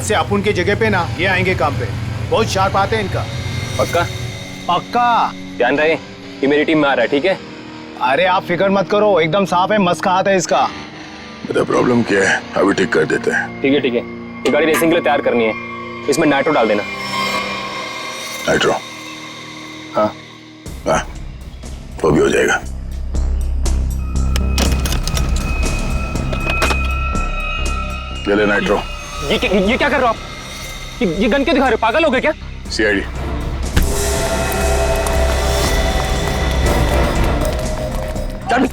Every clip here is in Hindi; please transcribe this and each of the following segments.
आज से अपुन की जगह पे ना ये आएंगे काम पे। बहुत शार्प आते हैं इनका। पक्का? पक्का। ध्यान रहे कि मेरी टीम में आ रहा है, ठीक है? अरे आप फिक्र मत करो, एकदम साफ है, मस्त हाथ है इसका। बेटा प्रॉब्लम क्या है, अभी ठीक कर देते हैं। ठीक है ठीक है, ये गाड़ी रेसिंग के लिए तैयार करनी है, इसमें नाइट्रो डाल देना। नाइट्रो? हाँ हाँ, वो भी हो जाएगा। ये ले नाइट्रो। ये क्या कर रहे हो आप? ये गन क्यों दिखा रहे हो? पागल हो गए क्या? सीआईडी। चल।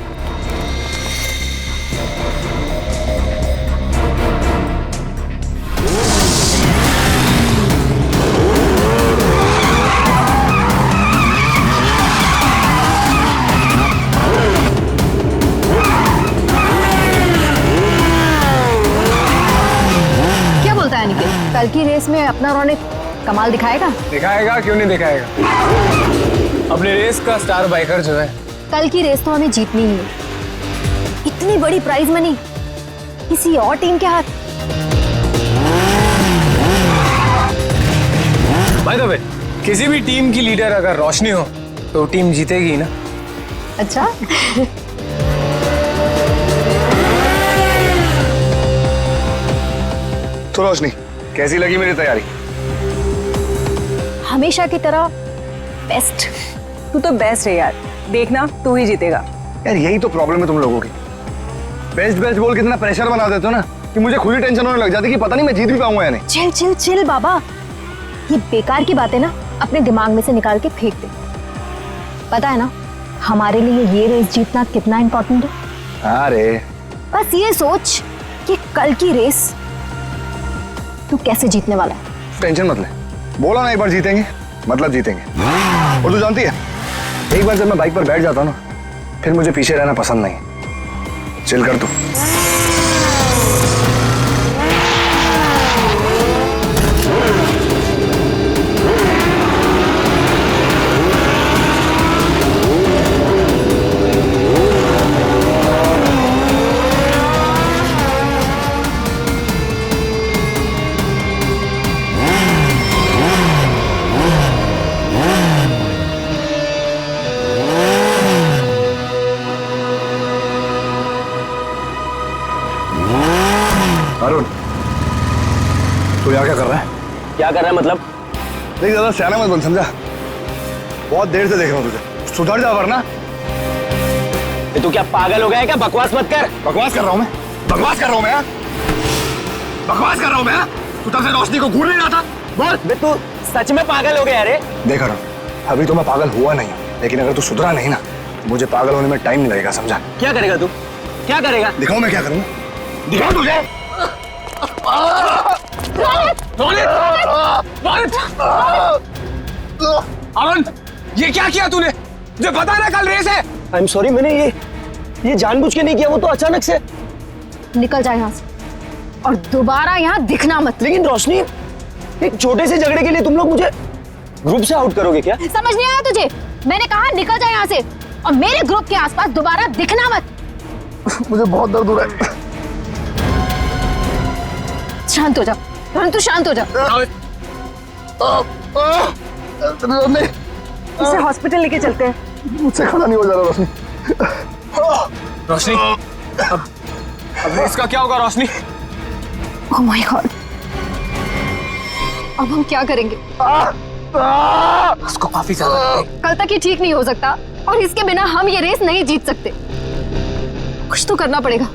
कल की रेस में अपना रौनक कमाल दिखाएगा? दिखाएगा, क्यों नहीं दिखाएगा। अपनी रेस का स्टार बाइकर जो है। कल की रेस तो हमें जीतनी ही है। इतनी बड़ी प्राइज मनी किसी और टीम के हाथ। बाय द वे, किसी भी टीम की लीडर अगर रोशनी हो तो टीम जीतेगी ना। अच्छा। तो रोशनी, कैसी लगी मेरी तैयारी? हमेशा की तरह बेस्ट। तू तो बेस्ट है यार, देखना तू ही जीतेगा। यार यही तो प्रॉब्लम है तुम लोगों की। बेस्ट बेस्ट बोल के इतना प्रेशर बना देते हो ना कि मुझे खुद ही टेंशन होने लग जाती कि पता नहीं मैं जीत भी पाऊंगा या नहीं। चिल चिल चिल बाबा, ये बेकार की बातें ना अपने दिमाग में से निकाल के फेंक दे। पता है ना हमारे लिए ये रेस जीतना कितना इंपॉर्टेंट है। अरे बस ये सोच कि कल की रेस तू कैसे जीतने वाला है। टेंशन मत ले, बोला ना एक बार जीतेंगे मतलब जीतेंगे। और तू जानती है, एक बार जब मैं बाइक पर बैठ जाता हूँ ना, फिर मुझे पीछे रहना पसंद नहीं। चिल कर तू। अरुण, तू यहाँ क्या कर रहा है? क्या कर रहा है मतलब? देख ज्यादा सियाना मत बन, समझा? बहुत देर से देख रहा हूँ तुझे, सुधर जा वरना। तू क्या पागल हो गया है क्या? बकवास मत कर। बकवास कर रहा हूँ मैं? बकवास कर रहा हूँ मैं? बकवास कर रहा हूँ मैं? तू तब से रोशनी को घूर नहीं रहा था? बोल। बे तू सच में पागल हो गया रे? देख अरुण, अभी तो मैं पागल हुआ नहीं, लेकिन अगर तू सुधरा नहीं ना, मुझे पागल होने में टाइम नहीं लगेगा, समझा? क्या करेगा तू? क्या करेगा? दिखाओ मैं क्या करूँगा, दिखाओ तुझे। अरुण, ये क्या किया तूने? मुझे पता है ना कल रेस है। आई एम सॉरी, मैंने ये जानबूझ के नहीं किया, वो तो अचानक से। निकल जा यहाँ से और दोबारा यहाँ दिखना मत। लेकिन रोशनी, एक छोटे से झगड़े के लिए तुम लोग मुझे ग्रुप से आउट करोगे क्या? समझ नहीं आया तुझे? मैंने कहा निकल जा यहाँ से और मेरे ग्रुप के आसपास दोबारा दिखना मत। मुझे बहुत दर्द हो रहा है। शांत हो जा रोहन, तू शांत हो जा। इसे हॉस्पिटल लेके चलते हैं। मुझसे खड़ा नहीं हो जा रहा रोशनी। रोशनी, अब इसका क्या होगा रोशनी? ओह माय गॉड, अब हम क्या करेंगे? उसको काफी ज्यादा कल तक ये ठीक नहीं हो सकता और इसके बिना हम ये रेस नहीं जीत सकते। कुछ तो करना पड़ेगा,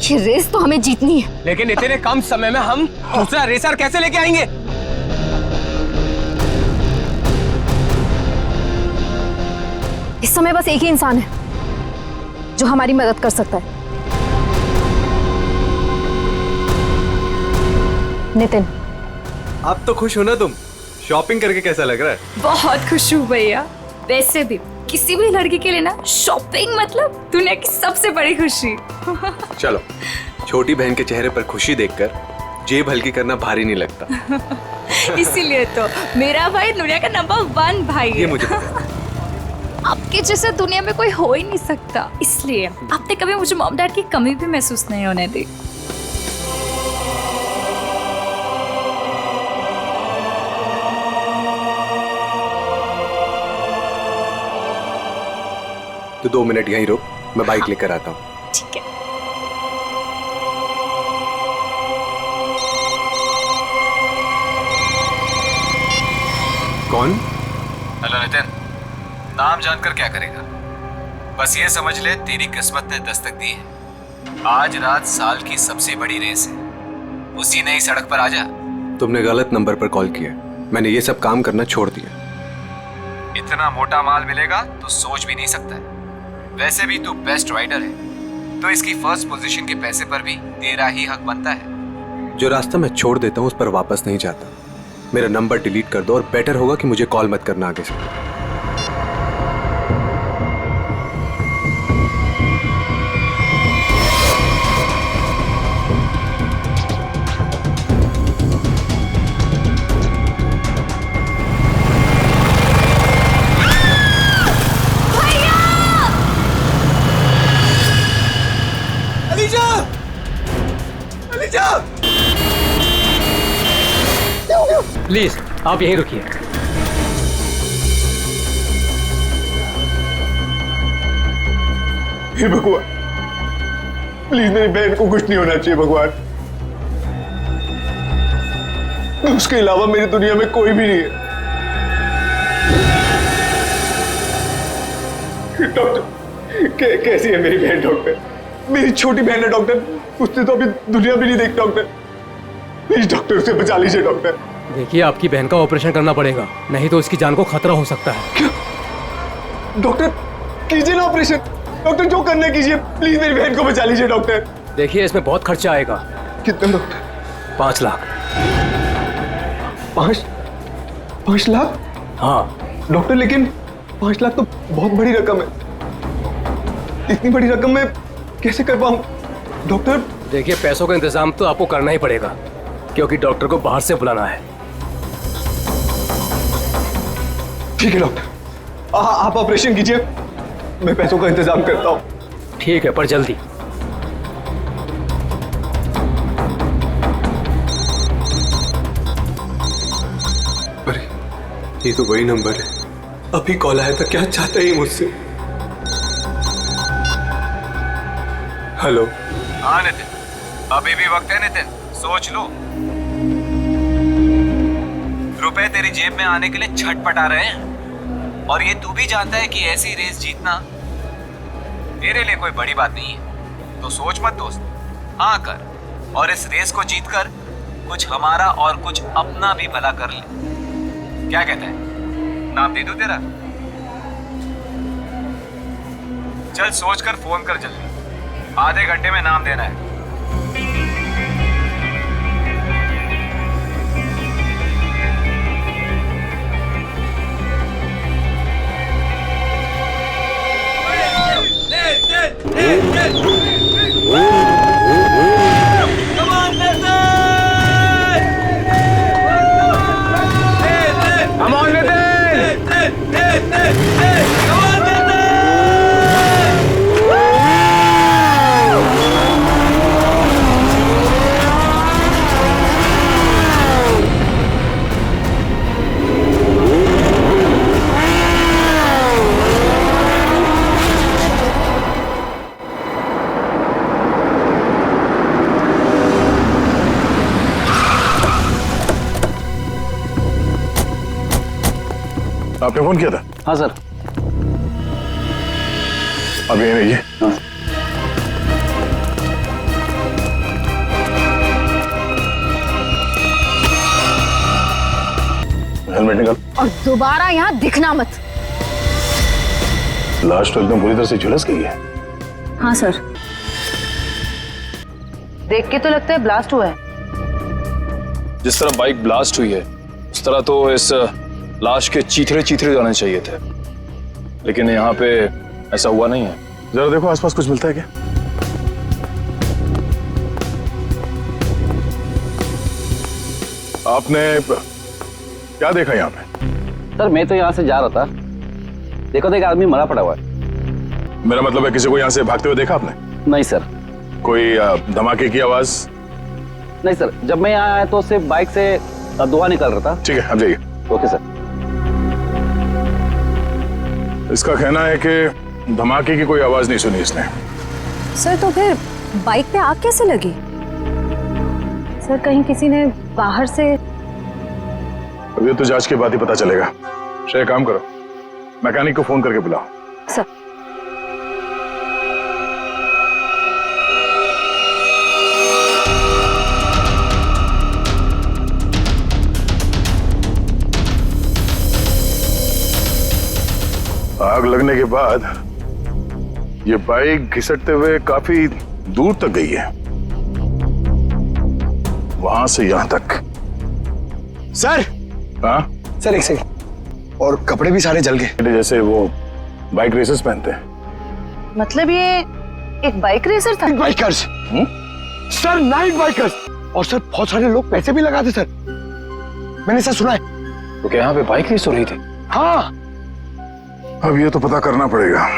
ये रेस तो हमें जीतनी है। लेकिन इतने कम समय में हम दूसरा रेसर कैसे लेके आएंगे? इस समय बस एक ही इंसान है जो हमारी मदद कर सकता है, नितिन। आप तो खुश हो ना तुम? शॉपिंग करके कैसा लग रहा है? बहुत खुश हूँ भैया। वैसे भी किसी भी लड़की के लिए ना शॉपिंग मतलब दुनिया की सबसे बड़ी खुशी। चलो, छोटी बहन के चेहरे पर खुशी देखकर जेब हल्की करना भारी नहीं लगता। इसीलिए तो मेरा भाई दुनिया का नंबर 1 भाई है। ये मुझे पता है। आपके जैसे दुनिया में कोई हो ही नहीं सकता, इसलिए आपने कभी मुझे मॉम डैड की कमी भी महसूस नहीं होने दी। तो 2 मिनट यहीं रुक, मैं बाइक लेकर आता हूँ। ठीक है। कौन? हेलो नितिन, नाम जानकर क्या करेगा? बस ये समझ ले तेरी किस्मत ने दस्तक दी है। आज रात साल की सबसे बड़ी रेस है, उसी नई सड़क पर आजा। तुमने गलत नंबर पर कॉल किया, मैंने ये सब काम करना छोड़ दिया। इतना मोटा माल मिलेगा तो सोच भी नहीं सकता है। वैसे भी तू बेस्ट राइडर है, तो इसकी फर्स्ट पोजीशन के पैसे पर भी तेरा ही हक बनता है। जो रास्ता मैं छोड़ देता हूँ उस पर वापस नहीं जाता। मेरा नंबर डिलीट कर दो और बेटर होगा कि मुझे कॉल मत करना आगे से। प्लीज आप यहीं रुकिए। हे भगवान, प्लीज मेरी बहन को कुछ नहीं होना चाहिए भगवान। उसके अलावा मेरी दुनिया में कोई भी नहीं है। डॉक्टर, कैसी है मेरी बहन? डॉक्टर, मेरी छोटी बहन है डॉक्टर, उसने तो अभी दुनिया भी नहीं देखी डॉक्टर। प्लीज डॉक्टर, उसे बचा लीजिए डॉक्टर। देखिए आपकी बहन का ऑपरेशन करना पड़ेगा, नहीं तो इसकी जान को खतरा हो सकता है। क्या? डॉक्टर कीजिए ना ऑपरेशन। डॉक्टर जो करना है कीजिए, प्लीज मेरी बहन को बचा लीजिए डॉक्टर। देखिए इसमें बहुत खर्चा आएगा। कितना डॉक्टर? 5 लाख। 5 लाख? हाँ डॉक्टर, लेकिन 5 लाख तो बहुत बड़ी रकम है। इतनी बड़ी रकम मैं कैसे कर पाऊं डॉक्टर? देखिए पैसों का इंतजाम तो आपको करना ही पड़ेगा, क्योंकि डॉक्टर को बाहर से बुलाना है। ठीक है डॉक्टर, आप ऑपरेशन कीजिए, मैं पैसों का इंतजाम करता हूँ। ठीक है, पर जल्दी। अरे ये तो वही नंबर है, अभी कॉल आया था। क्या चाहता है मुझसे? हेलो। हाँ नितिन, अभी भी वक्त है नितिन, सोच लो। रुपए तेरी जेब में आने के लिए छटपटा रहे हैं, और ये तू भी जानता है कि ऐसी रेस जीतना तेरे लिए कोई बड़ी बात नहीं है। तो सोच मत दोस्त, हाँ कर, और इस रेस को जीतकर कुछ हमारा और कुछ अपना भी भला कर ले। क्या कहता है? नाम दे दूं तेरा? चल सोचकर फोन कर जल्दी, आधे घंटे में नाम देना है। आपने फोन किया था? हाँ सर। अब ये रहिए। हेलमेट निकाल। और दोबारा यहाँ दिखना मत। लाश तो एकदम पूरी तरह से झुलस गई है। हाँ सर, देख के तो लगता है ब्लास्ट हुआ है। जिस तरह बाइक ब्लास्ट हुई है उस तरह तो इस लाश के चीथड़े चीथड़े जाने चाहिए थे, लेकिन यहाँ पे ऐसा हुआ नहीं है। जरा देखो आसपास कुछ मिलता है क्या? आपने क्या देखा यहाँ पे? सर मैं तो यहाँ से जा रहा था, देखो तो एक आदमी मरा पड़ा हुआ है। मेरा मतलब है किसी को यहाँ से भागते हुए देखा आपने? नहीं सर। कोई धमाके की आवाज? नहीं सर, जब मैं यहाँ आया तो सिर्फ बाइक से धुआं निकल रहा था। ठीक है, आप जाइए। Okay sir. इसका कहना है कि धमाके की कोई आवाज नहीं सुनी इसने। सर तो फिर बाइक पे आग कैसे लगी? सर कहीं किसी ने बाहर से? अब ये तो जांच के बाद ही पता चलेगा। श्रेया काम करो, मैकेनिक को फोन करके बुलाओ। सर आग लगने के बाद ये बाइक घिसटते हुए काफी दूर तक गई है, वहां से यहां तक। सर। हाँ सर एक सेकंड, और कपड़े भी सारे जल गए। जैसे वो बाइक रेसर्स पहनते हैं। मतलब ये एक बाइक रेसर था? Bikers sir, night bikers. और सर बहुत सारे लोग पैसे भी लगाते सर, मैंने सर सुना है। तो क्या यहाँ पे बाइक रेस हो रही थी? हाँ। अब ये तो पता करना पड़ेगा।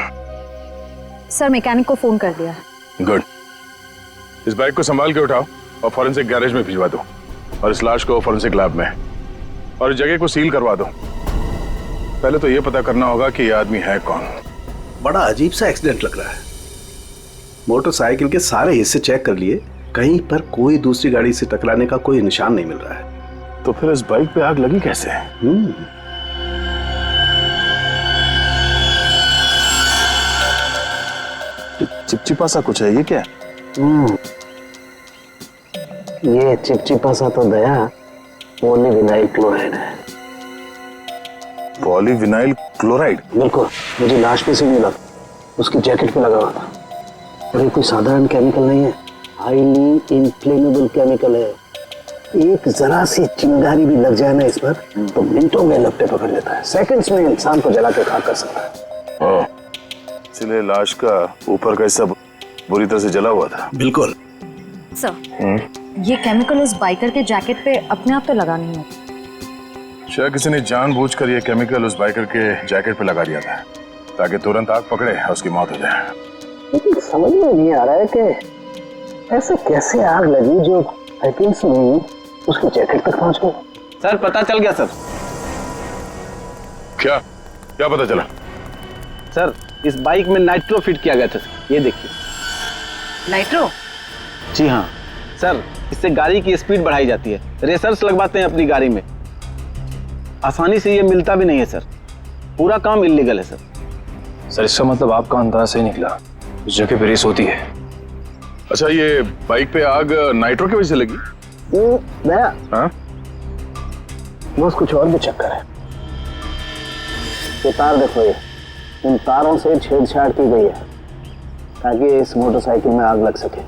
सर मैकेनिक को फोन कर दिया है। गुड। इस बाइक को संभाल के उठाओ और फॉरेंसिक गैरेज में भिजवा दो, और इस लाश को फॉरेंसिक लैब में, और इस जगह को सील करवा दो। पहले तो ये पता करना होगा कि ये आदमी है कौन। बड़ा अजीब सा एक्सीडेंट लग रहा है। मोटरसाइकिल के सारे हिस्से चेक कर लिए, कहीं पर कोई दूसरी गाड़ी से टकराने का कोई निशान नहीं मिल रहा है। तो फिर इस बाइक पे आग लगी कैसे? चिपचिपा सा कुछ है, ये क्या है? ये चिपचिपा सा तो दया पॉलीविनाइल क्लोराइड है। Polyvinyl chloride? बिल्कुल, मुझे लाश पे से मिला, उसकी जैकेट पे लगा हुआ था। और ये कोई साधारण केमिकल नहीं है, हाईली इनफ्लेमेबल केमिकल है। एक जरा सी चिंगारी भी लग जाए ना इस पर तो मिनटों में लपटे पकड़ लेता है, सेकंड्स में इंसान को जला के खाक कर सकता है। इसलिए लाश का ऊपर का हिस्सा बुरी तरह से जला हुआ था। बिल्कुल सर, ये केमिकल उस बाइकर के जैकेट पे अपने आप तो लगा नहीं है। शायद किसी ने जानबूझकर ये केमिकल उस बाइकर के जैकेट पे लगा दिया था ताकि तुरंत आग पकड़े और उसकी मौत हो जाए। लेकिन समझ में नहीं आ रहा है कि ऐसे कैसे आग लगी जो सेकंड्स में उसकी जैकेट तक पहुंच गई। सर पता चल गया सर। क्या क्या पता चला? सर इस बाइक में नाइट्रो फिट किया गया था, ये देखिए। नाइट्रो? जी हाँ सर, इससे गाड़ी की स्पीड बढ़ाई जाती है। रेसर्स लगवाते हैं अपनी गाड़ी में, आसानी से ये मिलता भी नहीं है सर। पूरा काम इल्लीगल है सर। सर इसका मतलब आपका अंदाज सही निकला, उस जगह पे रेस होती है। अच्छा, ये बाइक पे आग नाइट्रो की वजह से लगी? दया, हाँ? बस कुछ और भी चक्कर है। ये तार देखो, ये इन तारों से छेड़छाड़ की गई है ताकि इस मोटरसाइकिल में आग लग सके।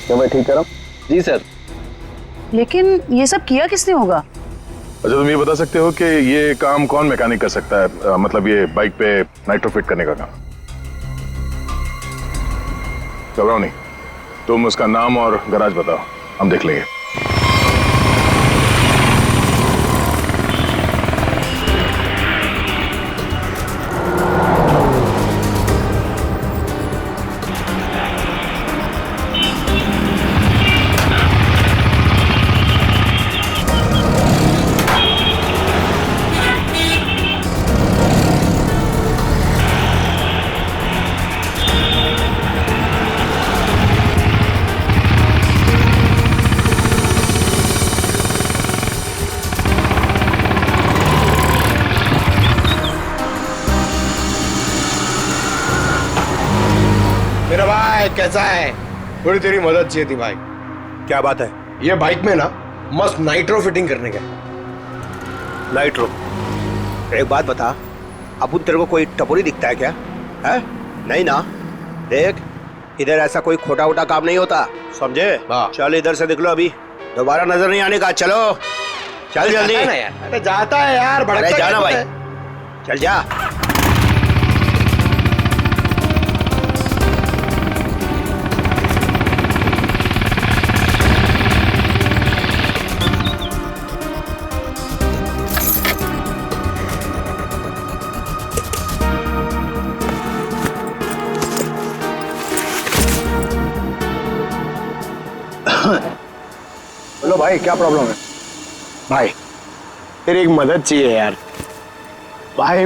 तो मैं ठीक करूं? जी सर। लेकिन ये सब किया किसने होगा? अच्छा, तुम ये बता सकते हो कि ये काम कौन मैकेनिक कर सकता है? मतलब ये बाइक पे नाइट्रो फिट करने का काम। घबराओ नहीं, तुम उसका नाम और गराज बताओ, हम देख लेंगे। मेरा भाई कैसा है? थोड़ी तेरी मदद चाहिए थी भाई। क्या बात है? ये बाइक में ना मस्त नाइट्रो फिटिंग करने का। नाइट्रो? एक बात बता, अपुन तेरे को कोई टपोरी दिखता है क्या? है? नहीं ना? देख, इधर ऐसा कोई खोटा वोटा काम नहीं होता, समझे? चल इधर से निकलो, अभी दोबारा नजर नहीं आने का। चलो चल जल्दी। अरे जाता है यार, अरे जाना भाई, चल जा। बोलो भाई, क्या प्रॉब्लम है? भाई तेरी एक मदद चाहिए यार। भाई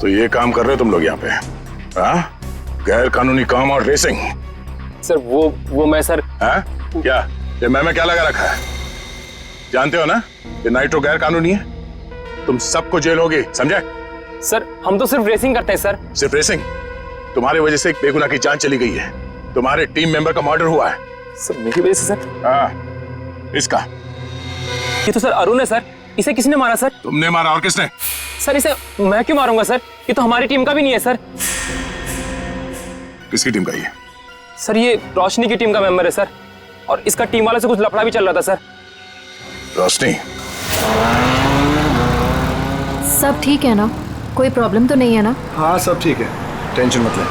तो ये काम कर रहे हो तुम लोग यहाँ पे? हाँ? गैर कानूनी काम और रेसिंग। सर वो मैं सर। हाँ? क्या ये मैं क्या लगा रखा है? जानते हो ना ये नाइट्रो गैर कानूनी है, तुम सबको जेल होगी, समझे? सर हम तो सिर्फ रेसिंग करते हैं सर। सिर्फ रेसिंग? तुम्हारी वजह से एक बेगुनाह की जान चली गई है, तुम्हारे टीम मेंबर का मर्डर हुआ है। सर मेरी वजह से सर? हाँ, इसका। ये तो सर अरुण है सर, इसे किसने मारा सर? तुमने मारा, और किसने? सर इसे मैं क्यों मारूंगा सर, ये तो हमारी टीम का भी नहीं है सर। किसकी टीम का ये? सर ये रोशनी की टीम का मेंबर है सर, और इसका टीम वाले से कुछ लफड़ा भी चल रहा था सर। रोशनी? सब ठीक है ना? कोई प्रॉब्लम तो नहीं है ना? हाँ सब ठीक है, टेंशन मत ले।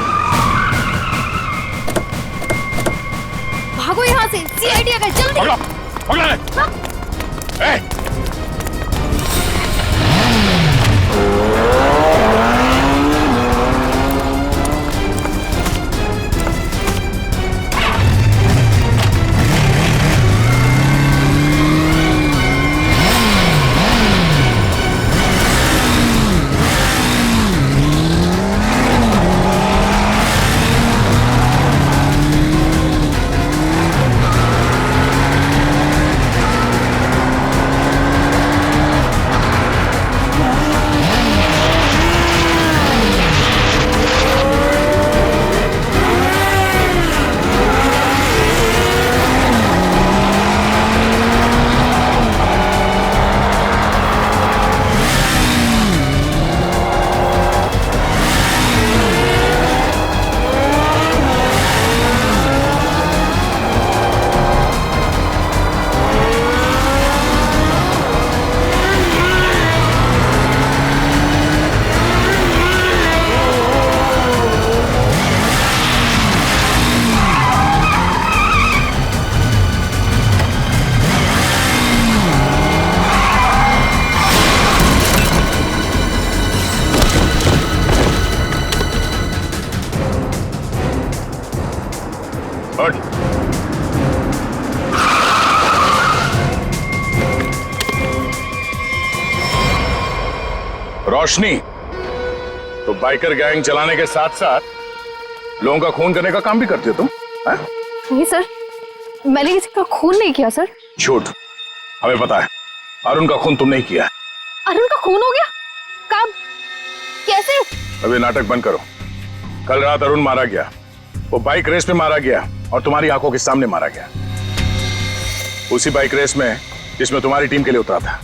भागो यहाँ से, सीआईडी आ गई, जल्दी। पकड़ो, पकड़ो। ए! रोशनी, तो बाइकर गैंग चलाने के साथ साथ लोगों का खून करने का काम भी करते हो तुम? नहीं सर, मैंने किसी का खून नहीं किया सर। झूठ, हमें पता है अरुण का खून तुमने ही किया है। अरुण का खून हो गया? कब? कैसे? अभी नाटक बंद करो। कल रात अरुण मारा गया, वो बाइक रेस में मारा गया और तुम्हारी आंखों के सामने मारा गया, उसी बाइक रेस में जिसमें तुम्हारी टीम के लिए उतरा था।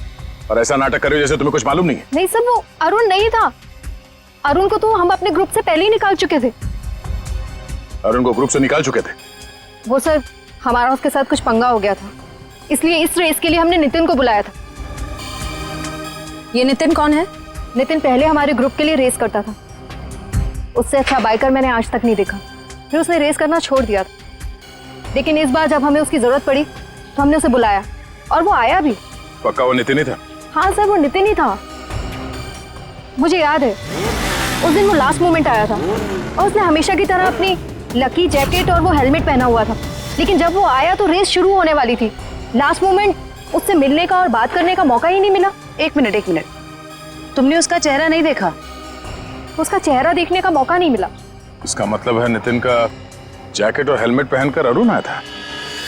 और ऐसा नाटक कर रहे हो जैसे तुम्हें कुछ मालूम नहीं है। नहीं सर, वो अरुण नहीं था। अरुण को तो हम अपने ग्रुप से पहले ही निकाल चुके थे। अरुण को ग्रुप से निकाल चुके थे? वो सर, हमारा उसके साथ कुछ पंगा हो गया था, इसलिए इस रेस के लिए हमने नितिन को बुलाया था। ये नितिन कौन है? नितिन पहले हमारे ग्रुप के लिए रेस करता था, उससे अच्छा बाइकर मैंने आज तक नहीं देखा। फिर उसने रेस करना छोड़ दिया था, लेकिन इस बार जब हमें उसकी जरूरत पड़ी तो हमने उसे बुलाया और वो आया भी। पक्का वो नितिन ही था? हाँ सर, वो नितिन ही था। मुझे याद है उस दिन वो लास्ट मोमेंट आया था और उसने हमेशा की तरह अपनी लकी जैकेट और वो हेलमेट पहना हुआ था, लेकिन जब वो आया तो रेस शुरू होने वाली थी। लास्ट मोमेंट उससे मिलने का और बात करने का मौका ही नहीं मिला। एक मिनट, तुमने उसका चेहरा नहीं देखा? उसका चेहरा देखने का मौका नहीं मिला। इसका मतलब है नितिन का जैकेट और हेलमेट पहनकर अरुण आया था?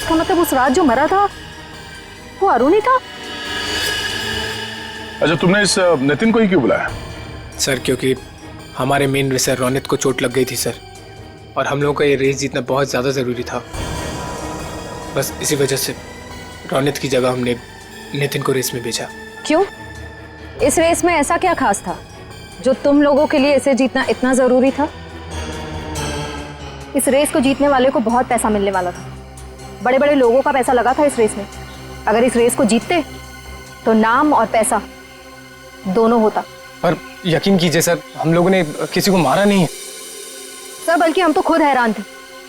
इसका मतलब उस रात जो मरा था वो अरुण ही था। अच्छा, तुमने इस नितिन को ही क्यों बुलाया? सर क्योंकि हमारे मेन रेसर रोनित को चोट लग गई थी सर, और हम लोगों का ये रेस जीतना बहुत ज़्यादा ज़रूरी था। बस इसी वजह से रोनित की जगह हमने नितिन को रेस में भेजा। क्यों? इस रेस में ऐसा क्या खास था जो तुम लोगों के लिए इसे जीतना इतना ज़रूरी था? इस रेस को जीतने वाले को बहुत पैसा मिलने वाला था, बड़े बड़े लोगों का पैसा लगा था इस रेस में। अगर इस रेस को जीतते तो नाम और पैसा दोनों होता। पर यकीन कीजिए सर, हम लोगों ने किसी को मारा नहीं है सर, बल्कि हम तो खुद हैरान थे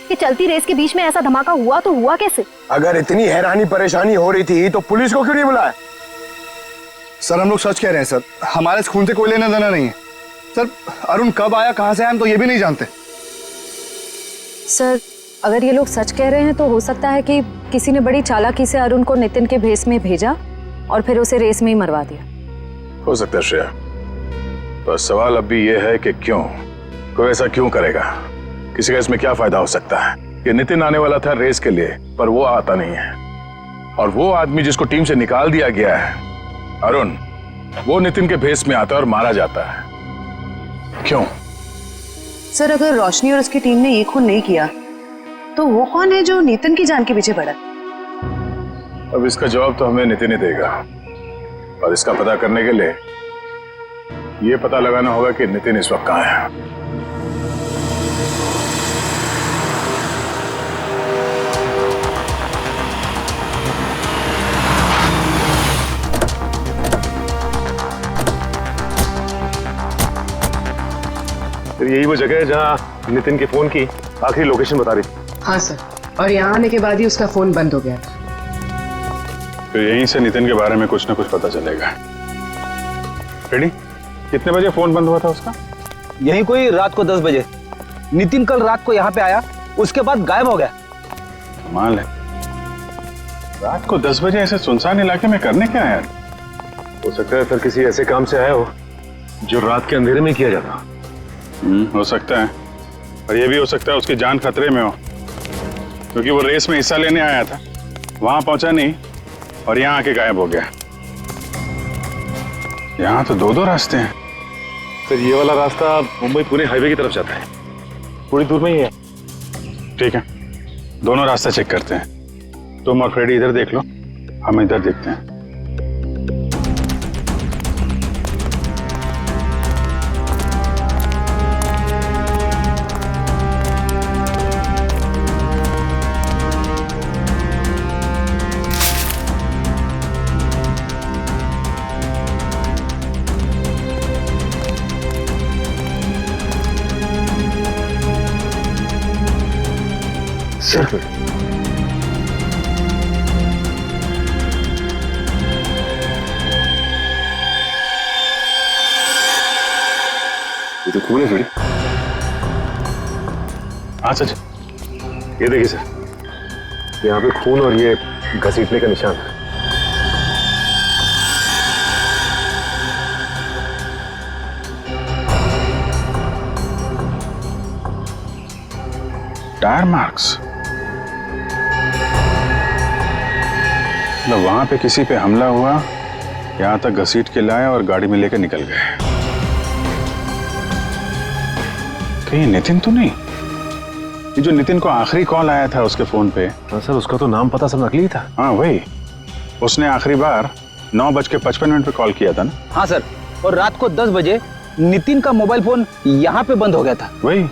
कि चलती रेस के बीच में ऐसा धमाका हुआ तो हुआ कैसे? अगर इतनी हैरानी परेशानी हो रही थी तो पुलिस को क्यों नहीं बुलाया? सर हम लोग सच कह रहे हैं सर, हमारे इस खून से कोई लेना देना नहीं है सर। अरुण कब आया, कहां से आया, हम तो ये भी नहीं जानते। सर अगर ये लोग सच कह रहे हैं तो हो सकता है कि किसी ने बड़ी चालाकी से अरुण को नितिन के भेस में भेजा और फिर उसे रेस में ही मरवा दिया। हो सकता है श्रेया, तो सवाल अब भी ये है कि क्यों, कोई ऐसा क्यों करेगा? किसी का इसमें क्या फायदा हो सकता है कि नितिन आने वाला था रेस के लिए, पर वो आता नहीं है, और वो आदमी जिसको टीम से निकाल दिया गया है अरुण, वो नितिन के भेस में आता है और मारा जाता है। क्यों? सर, अगर रोशनी और उसकी टीम ने ये खून नहीं किया तो वो कौन है जो नितिन की जान के पीछे पड़ा? अब इसका जवाब तो हमें नितिन ही देगा, और इसका पता करने के लिए ये पता लगाना होगा कि नितिन इस वक्त कहाँ है। फिर यही वो जगह है जहाँ नितिन के फोन की आखिरी लोकेशन बता रही थी। हाँ सर, और यहाँ आने के बाद ही उसका फोन बंद हो गया था। फिर यहीं से नितिन के बारे में कुछ ना कुछ पता चलेगा। रेडी? कितने बजे फोन बंद हुआ था उसका? यही कोई रात को 10 बजे। नितिन कल रात को यहाँ पे आया, उसके बाद गायब हो गया। कमाल है, रात को 10 बजे ऐसे सुनसान इलाके में करने क्या आया? हो सकता है सर किसी ऐसे काम से आया हो जो रात के अंधेरे में किया जाता। हो सकता है, और ये भी हो सकता है उसकी जान खतरे में हो, क्योंकि वो रेस में हिस्सा लेने आया था, वहां पहुंचा नहीं और यहाँ आके गायब हो गया। यहाँ तो 2-2 रास्ते हैं। सर ये वाला रास्ता मुंबई पुणे हाईवे की तरफ जाता है, थोड़ी दूर में ही है। ठीक है, दोनों रास्ते चेक करते हैं। तुम और फ्रेडी इधर देख लो, हम इधर देखते हैं। सर ये तो खून है फ्रेडी। हाँ सच, ये देखिए सर, यहाँ पे खून और ये घसीटने का निशान है। टायर मार्क्स, मतलब वहां पे किसी पे हमला हुआ, यहां तक घसीट के लाए और गाड़ी में लेकर निकल गए। कहीं नितिन तो नहीं? ये जो नितिन को आखिरी कॉल आया था उसके फोन पे। हाँ सर, उसका तो नाम पता सब नकली था। हाँ वही, उसने आखिरी बार 9:55 पे कॉल किया था ना? हाँ सर, और रात को 10 बजे नितिन का मोबाइल फोन यहाँ पे बंद हो गया था। वही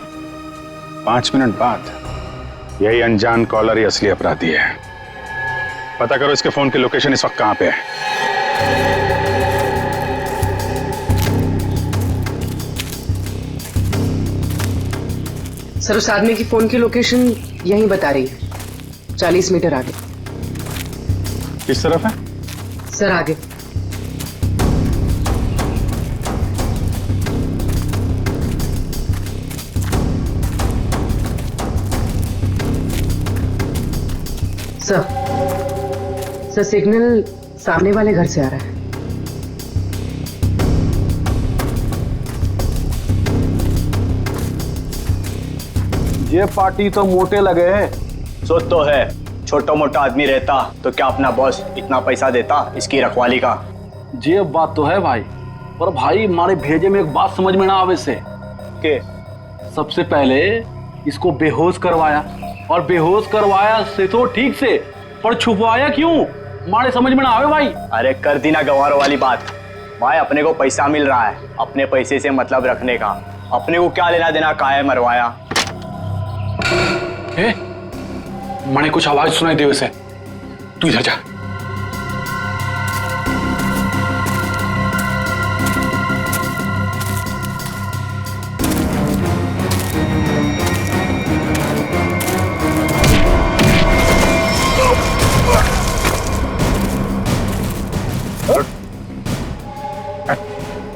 5 मिनट बाद। यही अनजान कॉलर ही असली अपराधी है। पता करो इसके फोन की लोकेशन इस वक्त कहां पे है। सर, उस आदमी की फोन की लोकेशन यहीं बता रही है, 40 मीटर आगे। किस तरफ है? सर आगे। सर सिग्नल सामने वाले घर से आ रहा है। ये पार्टी तो मोटे लगे हैं। सो तो है, छोटा मोटा आदमी रहता तो क्या अपना बॉस इतना पैसा देता इसकी रखवाली का? ये बात तो है भाई, पर भाई हमारे भेजे में एक बात समझ में ना आवे से के सबसे पहले इसको बेहोश करवाया, और बेहोश करवाया से तो ठीक से, पर छुपवाया क्यों हमारे समझ में ना आवे भाई। अरे कर दी ना गंवारों वाली बात भाई, अपने को पैसा मिल रहा है, अपने पैसे से मतलब रखने का, अपने को क्या लेना देना काहे मरवाया। मैंने कुछ आवाज सुनाई दे वैसे, तू इधर जा।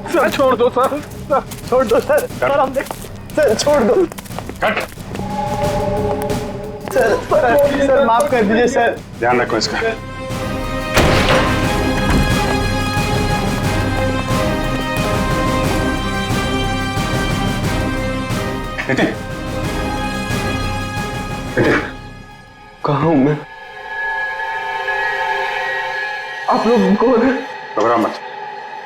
सर छोड़ दो सर, छोड़ दो सर, सर हम देख, सर छोड़ दो। कट। सर माफ कर दीजिए सर। ध्यान रखो इसका। नितिन, नितिन, कहाँ हूं मैं? आप लोग कौन है? घबराओ मत,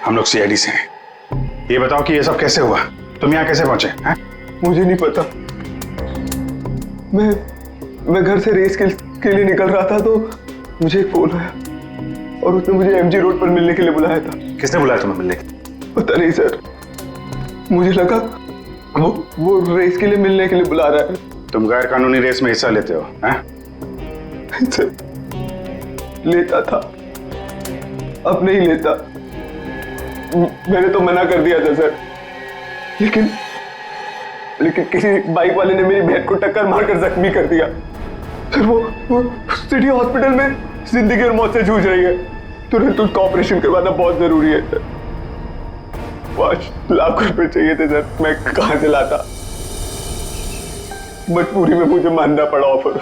हम लोग सीआईडी से हैं। ये बताओ कि ये सब कैसे हुआ, तुम यहाँ कैसे पहुंचे हैं? मुझे नहीं पता। मैं घर से रेस के लिए निकल रहा था तो मुझे एक फोन आया और उसने मुझे एमजी रोड पर मिलने के लिए बुलाया था। किसने बुलाया तुम्हें मिलने? पता नहीं सर, मुझे लगा वो रेस के लिए मिलने के लिए बुला रहा है। तुम गैर कानूनी रेस में हिस्सा लेते हो, हैं? सर, लेता था, अब नहीं लेता। मैंने तो मना कर दिया था सर, लेकिन किसी बाइक वाले ने मेरी बहन को टक्कर मारकर जख्मी कर दिया। सर वो सिटी हॉस्पिटल में जिंदगी और मौत से जूझ रही है। तुरंत उसका ऑपरेशन करवाना बहुत जरूरी है सर। 5 लाख रुपए चाहिए थे सर, मैं कहां से लाता? मजबूरी में मुझे मानना पड़ा ऑफर।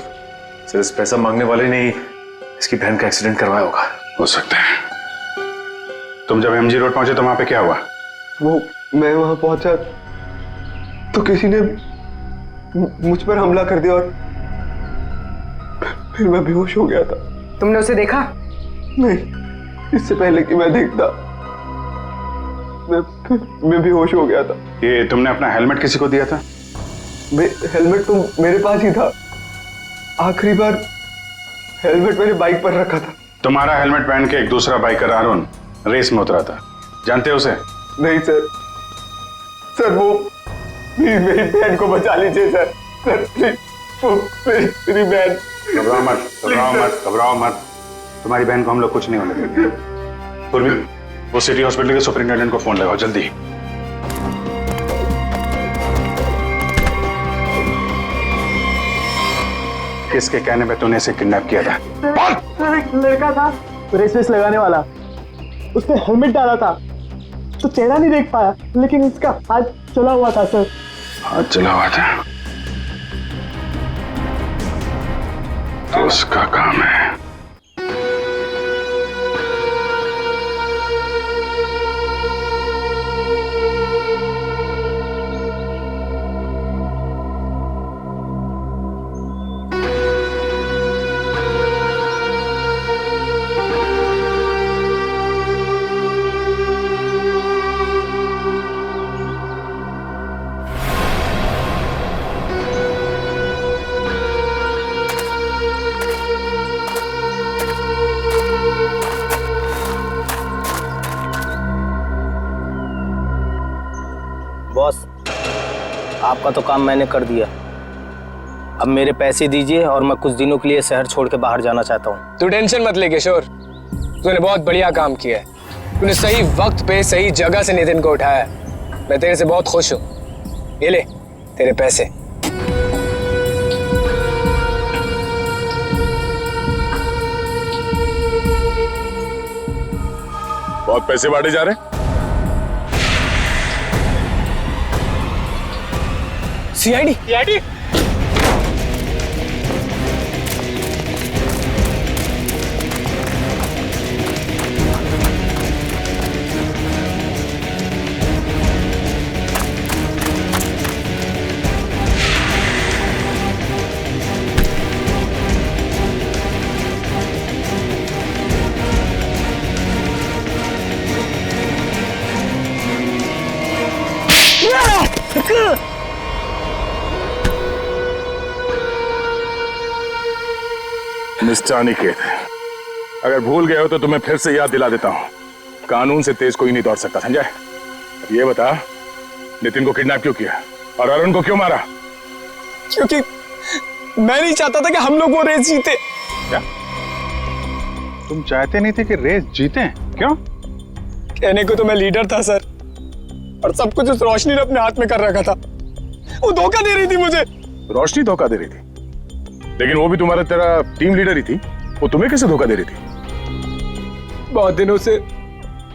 सर, इस पैसा मांगने वाले ने इसकी बहन का एक्सीडेंट करवाया होगा। हो सकता है। तुम जब एमजी रोड पहुंचे तो वहां पे क्या हुआ? मैं वहां पहुंचा तो किसी ने मुझ पर हमला कर दिया और फिर मैं बेहोश हो गया था। तुमने उसे देखा? नहीं, इससे पहले कि मैं देखता मैं बेहोश हो गया था। ये तुमने अपना हेलमेट किसी को दिया था? हेलमेट तो मेरे पास ही था। आखिरी बार हेलमेट मेरे बाइक पर रखा था। तुम्हारा हेलमेट पहन के एक दूसरा बाइकर अरुण रेस में उतरा था, जानते हो उसे? नहीं सर, सर वो मेरी बहन को बचा लीजिए सर। सर मेरी बहन। घबराओ मत, घबराओ मत, घबराओ मत। तुम्हारी बहन को हम लोग कुछ नहीं होने देंगे। पूर्वी, वो सिटी हॉस्पिटल के सुपरिंटेंडेंट को फोन लगाओ जल्दी। किसके कहने पे तूने इसे किडनैप किया था? एक लड़का था रेस लगाने वाला, उसने हेलमेट डाला था तो चेहरा नहीं देख पाया, लेकिन इसका हाथ चला हुआ था सर। हाथ चला हुआ था तो उसका काम है। बॉस, आपका तो काम मैंने कर दिया। अब मेरे पैसे दीजिए और मैं कुछ दिनों के लिए शहर छोड़ के बाहर जाना चाहता हूँ। तू टेंशन मत ले किशोर, तूने बहुत बढ़िया काम किया है। तूने सही वक्त पे सही जगह से नितिन को उठाया। मैं तेरे से बहुत खुश हूँ। ये ले तेरे पैसे। बहुत पैसे बांटे जा रहे? सीआईडी मिस्टर अनिकेत, अगर भूल गए हो तो तुम्हें फिर से याद दिला देता हूँ, कानून से तेज कोई नहीं दौड़ सकता, समझा? ये बता, नितिन को किडनैप क्यों किया और अरुण को क्यों मारा? क्योंकि मैं नहीं चाहता था कि हम लोग वो रेस जीते। क्या तुम चाहते नहीं थे कि रेस जीते? क्यों? कहने को तो मैं लीडर था सर, और सब कुछ उस रोशनी ने अपने हाथ में कर रखा था। वो धोखा दे रही थी मुझे। रोशनी धोखा दे रही थी? लेकिन वो भी तुम्हारा तेरा टीम लीडर ही थी, वो तुम्हें कैसे धोखा दे रही थी? बहुत दिनों से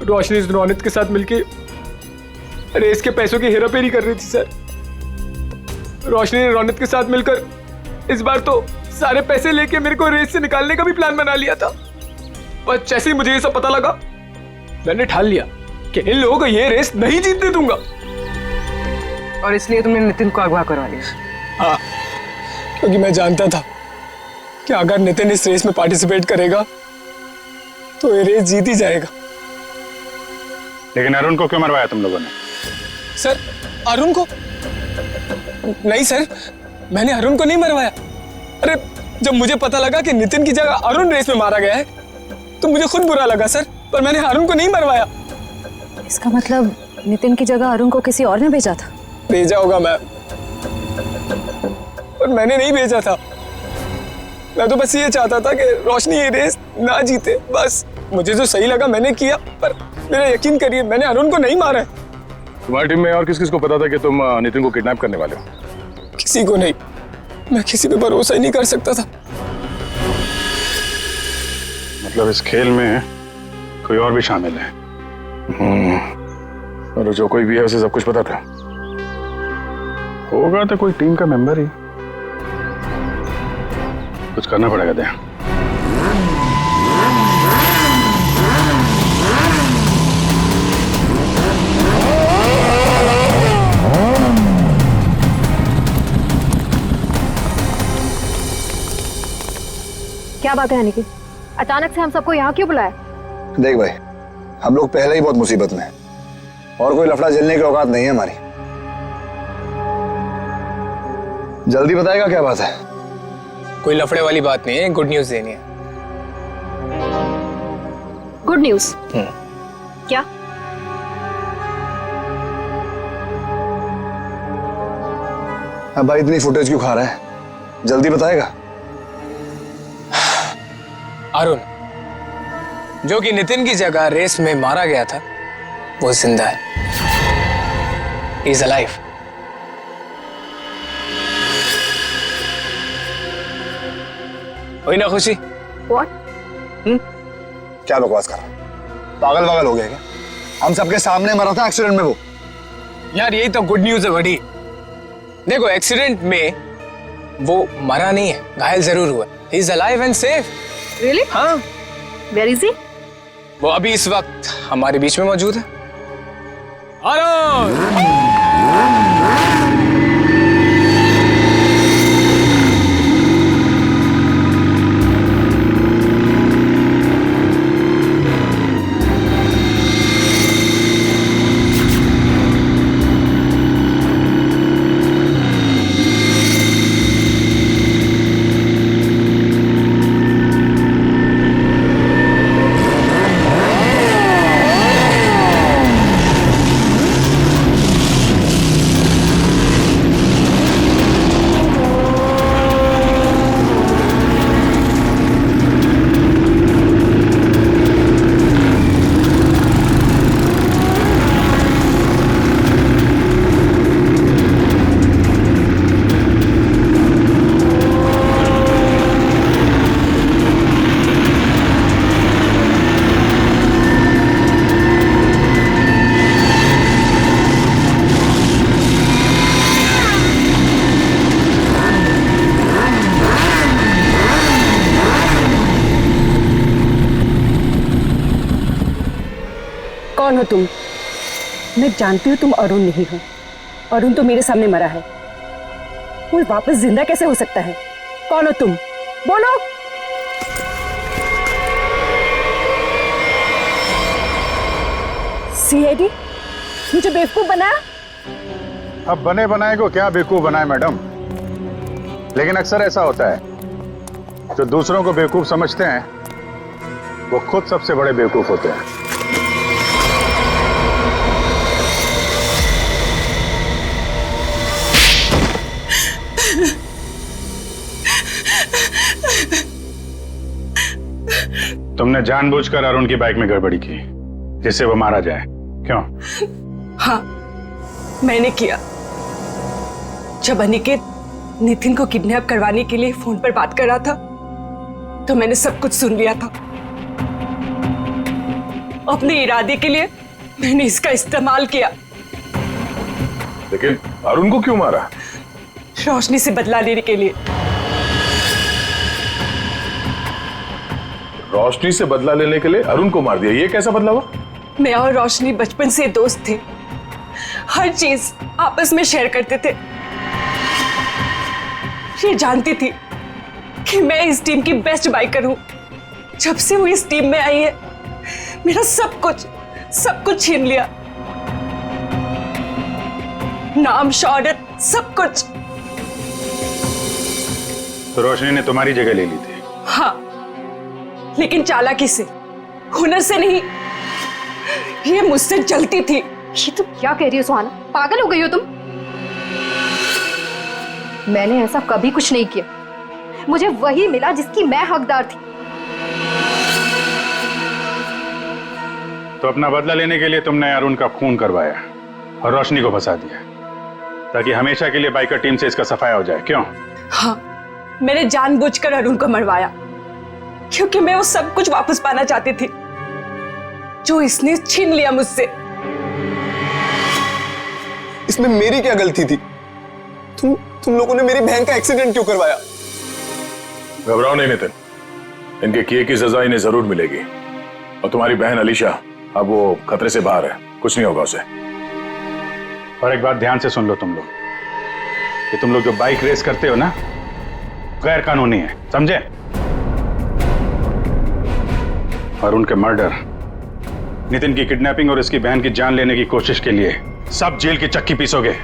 रोशनी रोनित के साथ मिलके रेस के पैसों की हेराफेरी कर रही थी सर। रोशनी ने रोनित के साथ मिलकर इस बार तो सारे पैसे लेके मेरे को रेस से निकालने का भी प्लान बना लिया था। पर जैसे ही मुझे ये सब पता लगा, मैंने ठान लिया कि इन लोगों को ये रेस नहीं जीतने दूंगा। और इसलिए तुमने नितिन को अगवा करवा लिया। हाँ, क्योंकि मैं जानता था कि अगर नितिन इस रेस में पार्टिसिपेट करेगा तो ये रेस जीत ही जाएगा। लेकिन अरुण को क्यों मरवाया तुम लोगों ने? सर, अरुण को नहीं सर, मैंने अरुण को नहीं मरवाया। अरे जब मुझे पता लगा कि नितिन की जगह अरुण रेस में मारा गया है तो मुझे खुद बुरा लगा सर, पर मैंने अरुण को नहीं मरवाया। इसका मतलब नितिन की जगह अरुण को किसी और ने भेजा था? भेजा होगा मैम, पर मैंने नहीं भेजा था। मैं तो बस ये चाहता था कि रोशनी ये रेस ना जीते, बस मुझे जो सही लगा मैंने किया। पर मेरा यकीन करिए, मैंने अरुण को नहीं मारा है। तुम्हारी टीम में और किस किस को पता था कि तुम नितिन को किडनैप करने वाले हो? किसी को नहीं, मैं किसी पे भरोसा ही नहीं कर सकता था। मतलब इस खेल में कोई और भी शामिल है? और जो कोई भी है उसे सब कुछ पता था? होगा तो कोई टीम का मेंबर ही। कुछ करना पड़ेगा दया। क्या बात है अनिकेत, अचानक से हम सबको यहाँ क्यों बुलाया? देख भाई, हम लोग पहले ही बहुत मुसीबत में हैं और कोई लफड़ा झेलने की औकात नहीं है हमारी। जल्दी बताएगा क्या बात है? कोई लफड़े वाली बात नहीं है, गुड न्यूज देनी है। Good news? क्या? अब भाई इतनी फुटेज क्यों खा रहा है? जल्दी बताएगा। अरुण, जो कि नितिन की जगह रेस में मारा गया था, वो जिंदा है। He is alive. हुई ना खुशी? What? क्या बकवास कर रहा है? पागल वागल हो गया क्या? हम सबके सामने मरा था एक्सीडेंट में वो। यार यही तो गुड न्यूज है बड़ी। देखो, एक्सीडेंट में वो मरा नहीं है, घायल जरूर हुआ। He is alive and safe. Really? हाँ, Where is he? वो अभी इस वक्त हमारे बीच में मौजूद है। अरुण! कौन हो तुम? मैं जानती हूँ तुम अरुण नहीं हो। अरुण तो मेरे सामने मरा है, वो वापस जिंदा कैसे हो सकता है? कौन हो तुम? बोलो। सीआईडी मुझे बेवकूफ बनाया? अब बने बनाए को क्या बेवकूफ बनाए मैडम? लेकिन अक्सर ऐसा होता है, जो दूसरों को बेवकूफ समझते हैं वो खुद सबसे बड़े बेवकूफ होते हैं। तुमने जानबूझकर अरुण की बाइक में गड़बड़ी की जिससे वो मारा जाए, क्यों? हाँ, मैंने किया। जब अनिकेत नितिन को किडनैप करवाने के लिए फोन पर बात कर रहा था तो मैंने सब कुछ सुन लिया था। अपने इरादे के लिए मैंने इसका इस्तेमाल किया। लेकिन अरुण को क्यों मारा? रोशनी से बदला लेने के लिए। रोशनी से बदला लेने के लिए अरुण को मार दिया? ये कैसा बदला हुआ? मैं और रोशनी बचपन से दोस्त थे। हर चीज आपस में शेयर करते थे। ये जानती थी कि मैं इस टीम की बेस्ट बाइकर हूं। जब से वो इस टीम में आई है मेरा सब कुछ छीन लिया, नाम शौहरत सब कुछ। तो रोशनी ने तुम्हारी जगह ले ली थी? हाँ, लेकिन चालाकी से, हुनर से नहीं। ये मुझसे जलती थी। ये तुम क्या कह रही हो सुहाना? पागल हो गई हो तुम? मैंने ऐसा कभी कुछ नहीं किया। मुझे वही मिला जिसकी मैं हकदार थी। तो अपना बदला लेने के लिए तुमने अरुण का खून करवाया और रोशनी को फंसा दिया ताकि हमेशा के लिए बाइकर टीम से इसका सफाया हो जाए, क्यों? हाँ, मैंने जानबूझकर अरुण को मरवाया क्योंकि मैं वो सब कुछ वापस पाना चाहती थी जो इसने छीन लिया मुझसे। इसमें मेरी क्या गलती थी? तुम लोगों ने मेरी बहन का एक्सीडेंट क्यों करवाया? घबराओ नहीं नितिन, इनके किए की सजा इन्हें जरूर मिलेगी। और तुम्हारी बहन अलीशा अब वो खतरे से बाहर है, कुछ नहीं होगा उसे। और एक बात ध्यान से सुन लो तुम लोग, कि तुम लोग जो बाइक रेस करते हो ना, गैर कानूनी है, समझे? और उनके मर्डर, नितिन की किडनैपिंग और इसकी बहन की जान लेने की कोशिश के लिए सब जेल की चक्की पीसोगे।